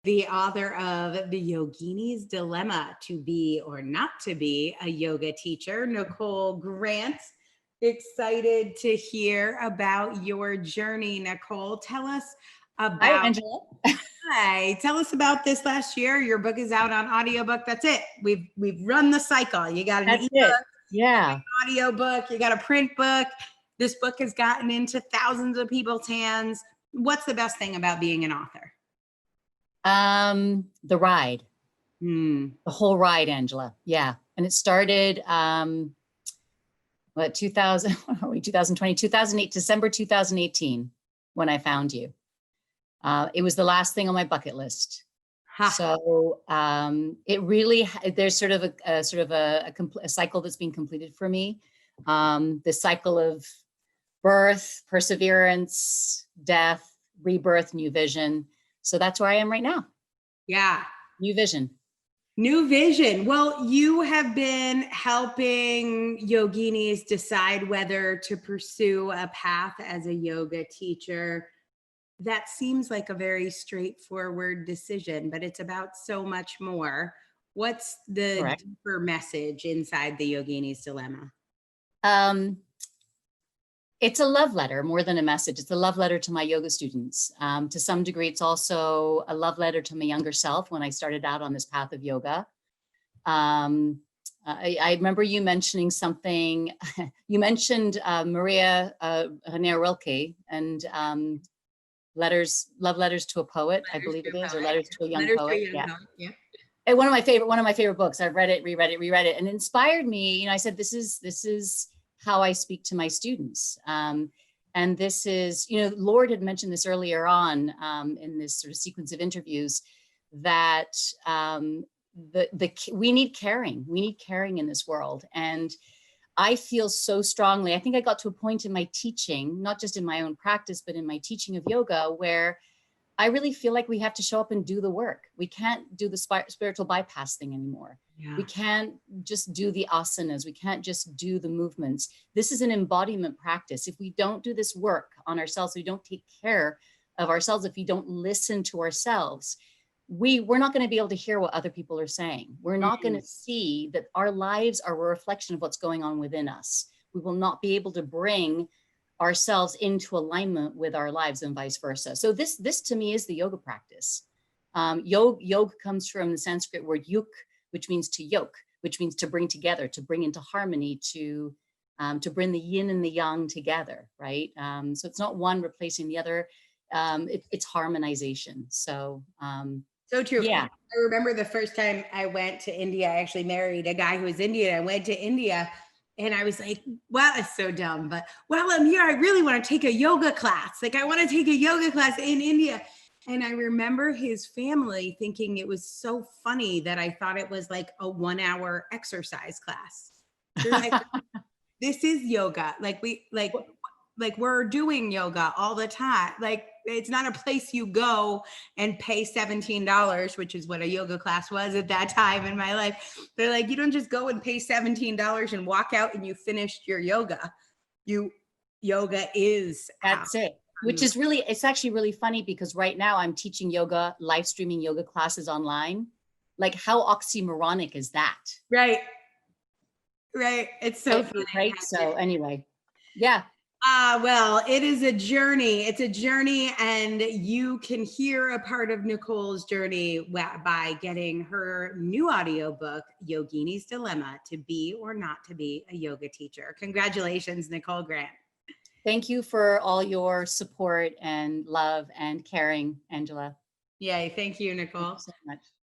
the author of The Yogini's Dilemma, to be or not to be a yoga teacher. Nicole Grant, excited to hear about your journey, Nicole. Tell us Hi, about Angela. Hi, tell us about this last year. Your book is out on audiobook. That's it. We've run the cycle. You got an That's ebook, it. Yeah. an audiobook, you got a print book. This book has gotten into thousands of people's hands. What's the best thing about being an author? The ride, Hmm. the whole ride, Angela. Yeah. And it started, 2000, what are we, 2020, 2008, December 2018, when I found you. It was the last thing on my bucket list. Ha. So it really, there's sort of a cycle that's been completed for me. The cycle of birth, perseverance, death, rebirth, new vision. So that's where I am right now. Yeah. New vision. New vision. Well, you have been helping yoginis decide whether to pursue a path as a yoga teacher. That seems like a very straightforward decision, but it's about so much more. What's the Correct. deeper message inside the Yogini's Dilemma? It's a love letter more than a message. It's a love letter to my yoga students. To some degree, it's also a love letter to my younger self when I started out on this path of yoga. I remember you mentioning something. You mentioned Maria Rainier Rilke and love letters to a poet, I believe it is, or letters to a young poet. Yeah. And one of my favorite books. I've read it, reread it, and it inspired me. You know, I said, this is how I speak to my students. And this is, you know, Lord had mentioned this earlier on in this sort of sequence of interviews, that we need caring. We need caring in this world. And I feel so strongly, I think I got to a point in my teaching, not just in my own practice, but in my teaching of yoga, where I really feel like we have to show up and do the work. We can't do the spiritual bypass thing anymore. Yeah. We can't just do the asanas. We can't just do the movements. This is an embodiment practice. If we don't do this work on ourselves, we don't take care of ourselves, if we don't listen to ourselves, we're not going to be able to hear what other people are saying. We're not going to see that our lives are a reflection of what's going on within us. We will not be able to bring ourselves into alignment with our lives and vice versa. So this to me is the yoga practice. Yoga comes from the Sanskrit word yuk, which means to yoke, which means to bring together, to bring into harmony, to bring the yin and the yang together, right? So it's not one replacing the other. It's harmonization. So true. Yeah. I remember the first time I went to India, I actually married a guy who was Indian. I went to India and I was like, well, it's so dumb, but while I'm here, I really want to take a yoga class. Like I want to take a yoga class in India. And I remember his family thinking it was so funny that I thought it was like a 1-hour exercise class. They're like, this is yoga. Like we're doing yoga all the time. Like it's not a place you go and pay $17, which is what a yoga class was at that time in my life. They're like, you don't just go and pay $17 and walk out and you finished your yoga. Yoga is. That's it. Which is really, it's actually really funny because right now I'm teaching yoga, live streaming yoga classes online. Like how oxymoronic is that? Right. Right. It's so funny. Right. So anyway, yeah. Well, it is a journey. It's a journey, and you can hear a part of Nicole's journey by getting her new audiobook, Yogini's Dilemma, to be or not to be a yoga teacher. Congratulations, Nicole Grant. Thank you for all your support and love and caring, Angela. Yay. Thank you, Nicole. Thank you so much.